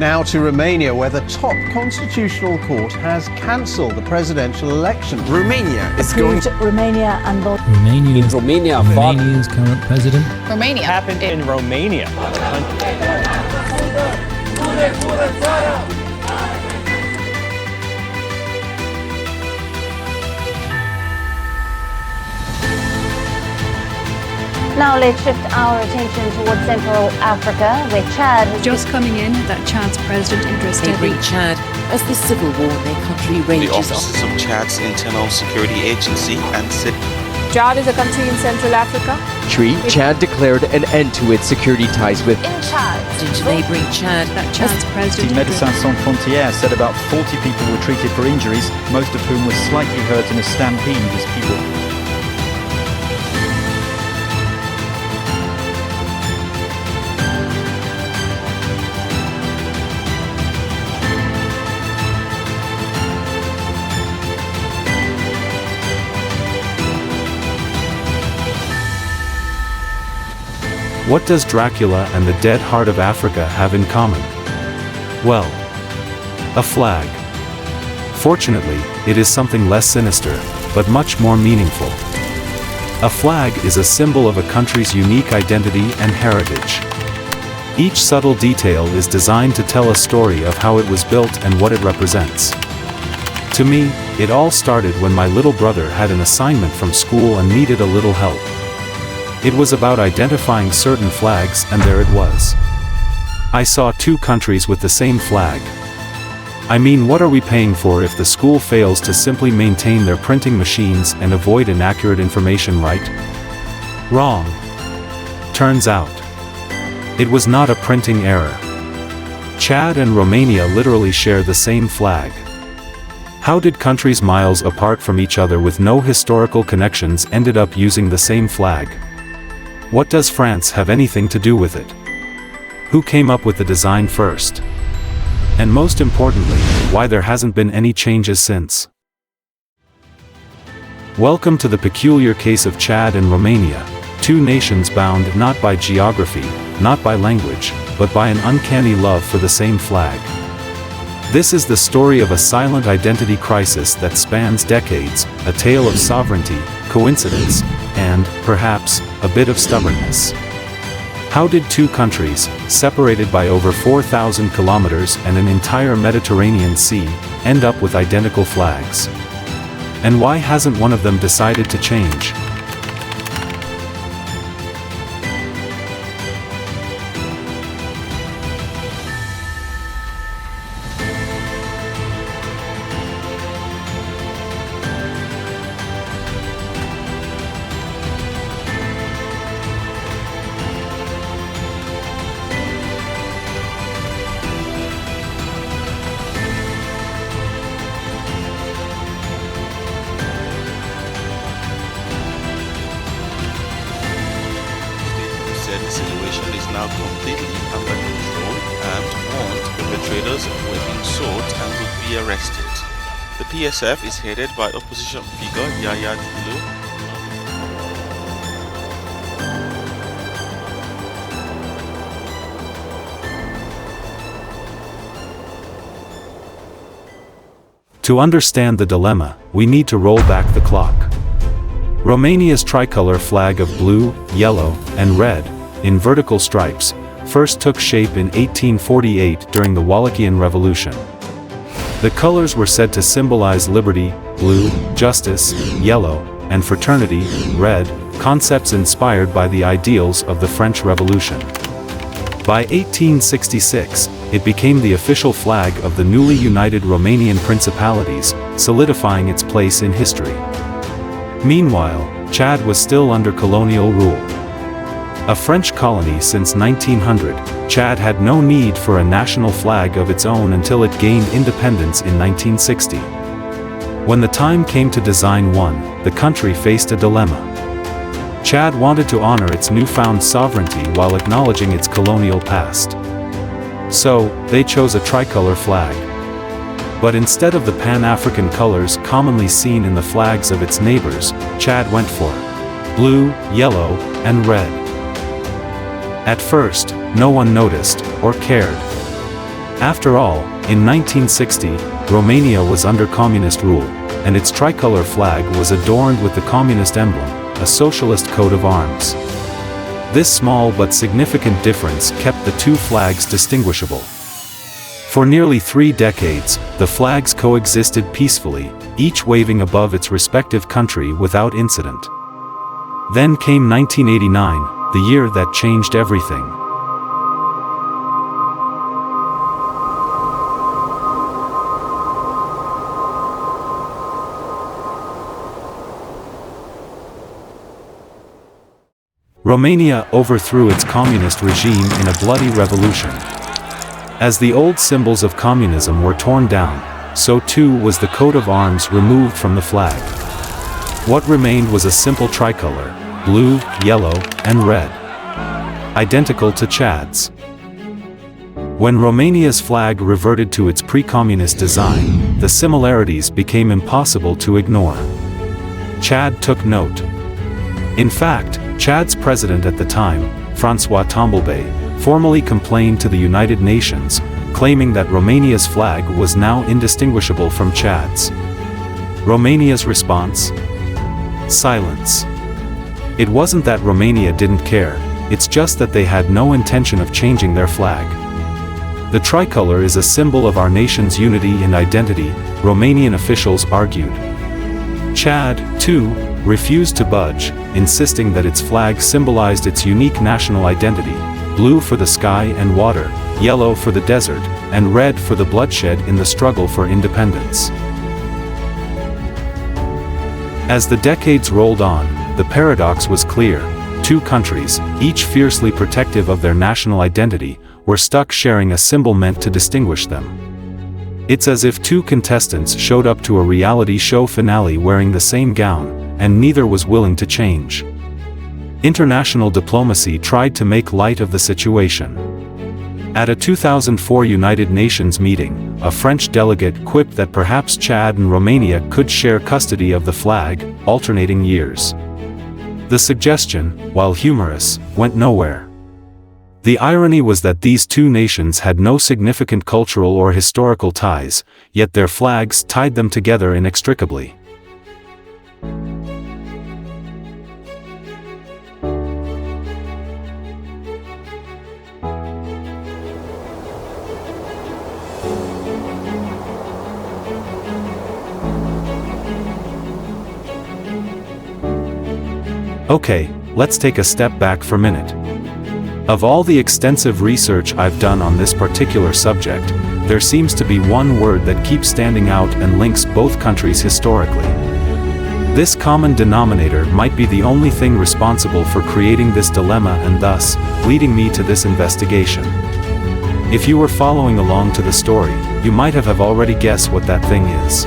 Now to Romania, where the top constitutional court has cancelled the presidential election. Romania is going to... Romania and both. Romania's current president. Romania happened in Romania. Now let's shift our attention towards Central Africa, where Chad has just coming in that Chad's president interested. They bring Chad as the civil war in their country rages on. The officers of Chad's internal security agency and said Chad is a country in Central Africa. Chad declared an end to its security ties with. In Chad, they bring Chad that Chad's president. Médecins Sans Frontières said about 40 people were treated for injuries, most of whom were slightly hurt in a stampede as people. What does Dracula and the Dead Heart of Africa have in common? Well, a flag. Fortunately, it is something less sinister, but much more meaningful. A flag is a symbol of a country's unique identity and heritage. Each subtle detail is designed to tell a story of how it was built and what it represents. To me, it all started when my little brother had an assignment from school and needed a little help. It was about identifying certain flags, and there it was. I saw two countries with the same flag. I mean, what are we paying for if the school fails to simply maintain their printing machines and avoid inaccurate information, right? Wrong. Turns out, it was not a printing error. Chad and Romania literally share the same flag. How did countries miles apart from each other with no historical connections ended up using the same flag? What does France have anything to do with it? Who came up with the design first? And most importantly, why there hasn't been any changes since? Welcome to the peculiar case of Chad and Romania, two nations bound not by geography, not by language, but by an uncanny love for the same flag. This is the story of a silent identity crisis that spans decades, a tale of sovereignty, coincidence, and, perhaps, a bit of stubbornness. How did two countries, separated by over 4,000 kilometers and an entire Mediterranean Sea, end up with identical flags? And why hasn't one of them decided to change? The situation is now completely under control and warned perpetrators were being sought and would be arrested. The PSF is headed by opposition figure Yaya Diallo. To understand the dilemma, we need to roll back the clock. Romania's tricolor flag of blue, yellow, and red, in vertical stripes, first took shape in 1848 during the Wallachian Revolution. The colors were said to symbolize liberty, blue, justice, yellow, and fraternity, red, concepts inspired by the ideals of the French Revolution. By 1866, it became the official flag of the newly united Romanian principalities, solidifying its place in history. Meanwhile, Chad was still under colonial rule. A French colony since 1900, Chad had no need for a national flag of its own until it gained independence in 1960. When the time came to design one, the country faced a dilemma. Chad wanted to honor its newfound sovereignty while acknowledging its colonial past. So, they chose a tricolor flag. But instead of the Pan-African colors commonly seen in the flags of its neighbors, Chad went for blue, yellow, and red. At first, no one noticed or cared. After all, in 1960, Romania was under communist rule, and its tricolor flag was adorned with the communist emblem, a socialist coat of arms. This small but significant difference kept the two flags distinguishable. For nearly 3 decades, the flags coexisted peacefully, each waving above its respective country without incident. Then came 1989, the year that changed everything. Romania overthrew its communist regime in a bloody revolution. As the old symbols of communism were torn down, so too was the coat of arms removed from the flag. What remained was a simple tricolor, blue, yellow, and red, identical to Chad's. When Romania's flag reverted to its pre-communist design, the similarities became impossible to ignore. Chad took note. In fact, Chad's president at the time, François Tombalbaye, formally complained to the United Nations, claiming that Romania's flag was now indistinguishable from Chad's. Romania's response? Silence. It wasn't that Romania didn't care, it's just that they had no intention of changing their flag. The tricolor is a symbol of our nation's unity and identity, Romanian officials argued. Chad, too, refused to budge, insisting that its flag symbolized its unique national identity, blue for the sky and water, yellow for the desert, and red for the bloodshed in the struggle for independence. As the decades rolled on, the paradox was clear. Two countries, each fiercely protective of their national identity, were stuck sharing a symbol meant to distinguish them. It's as if two contestants showed up to a reality show finale wearing the same gown, and neither was willing to change. International diplomacy tried to make light of the situation. At a 2004 United Nations meeting, a French delegate quipped that perhaps Chad and Romania could share custody of the flag, alternating years. The suggestion, while humorous, went nowhere. The irony was that these two nations had no significant cultural or historical ties, yet their flags tied them together inextricably. Okay, let's take a step back for a minute. Of all the extensive research I've done on this particular subject, there seems to be one word that keeps standing out and links both countries historically. This common denominator might be the only thing responsible for creating this dilemma and thus, leading me to this investigation. If you were following along to the story, you might have already guessed what that thing is.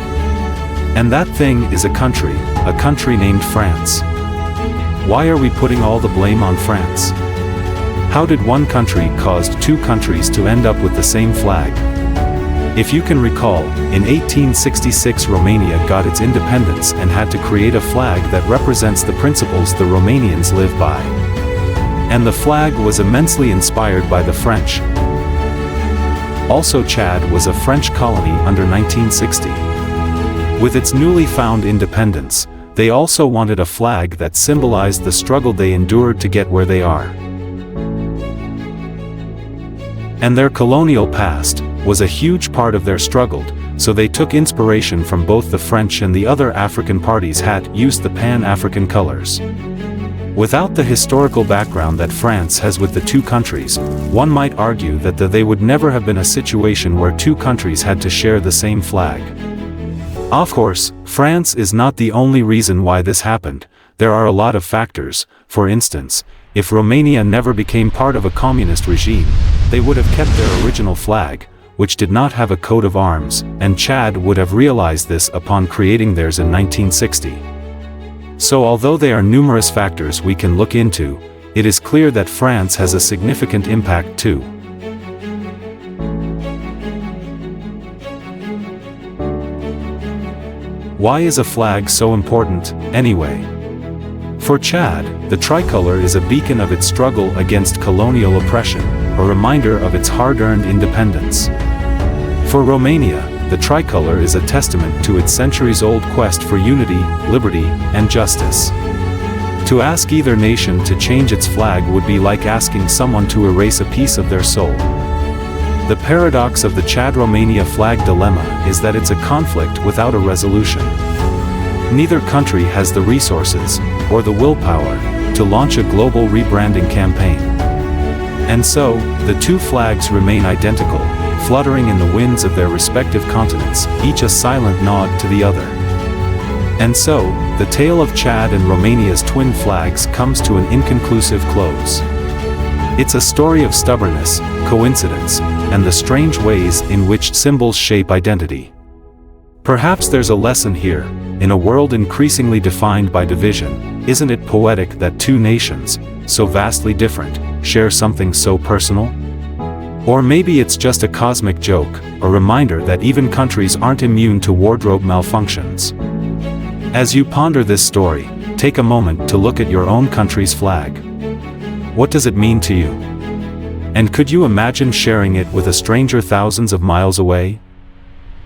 And that thing is a country named France. Why are we putting all the blame on France? How did one country cause two countries to end up with the same flag? If you can recall, in 1866 Romania got its independence and had to create a flag that represents the principles the Romanians live by. And the flag was immensely inspired by the French. Also, Chad was a French colony under 1960. With its newly found independence, they also wanted a flag that symbolized the struggle they endured to get where they are. And their colonial past was a huge part of their struggle, so they took inspiration from both the French and the other African parties had used the Pan-African colors. Without the historical background that France has with the two countries, one might argue that they would never have been a situation where two countries had to share the same flag. Of course, France is not the only reason why this happened. There are a lot of factors. For instance, if Romania never became part of a communist regime, they would have kept their original flag, which did not have a coat of arms, and Chad would have realized this upon creating theirs in 1960. So although there are numerous factors we can look into, it is clear that France has a significant impact too. Why is a flag so important, anyway? For Chad, the tricolor is a beacon of its struggle against colonial oppression, a reminder of its hard-earned independence. For Romania, the tricolor is a testament to its centuries-old quest for unity, liberty, and justice. To ask either nation to change its flag would be like asking someone to erase a piece of their soul. The paradox of the Chad-Romania flag dilemma is that it's a conflict without a resolution. Neither country has the resources, or the willpower, to launch a global rebranding campaign. And so, the two flags remain identical, fluttering in the winds of their respective continents, each a silent nod to the other. And so, the tale of Chad and Romania's twin flags comes to an inconclusive close. It's a story of stubbornness, coincidence, and the strange ways in which symbols shape identity. Perhaps there's a lesson here: in a world increasingly defined by division, isn't it poetic that two nations, so vastly different, share something so personal? Or maybe it's just a cosmic joke, a reminder that even countries aren't immune to wardrobe malfunctions. As you ponder this story, take a moment to look at your own country's flag. What does it mean to you? And could you imagine sharing it with a stranger thousands of miles away?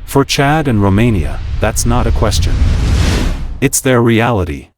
For Chad and Romania, that's not a question. It's their reality.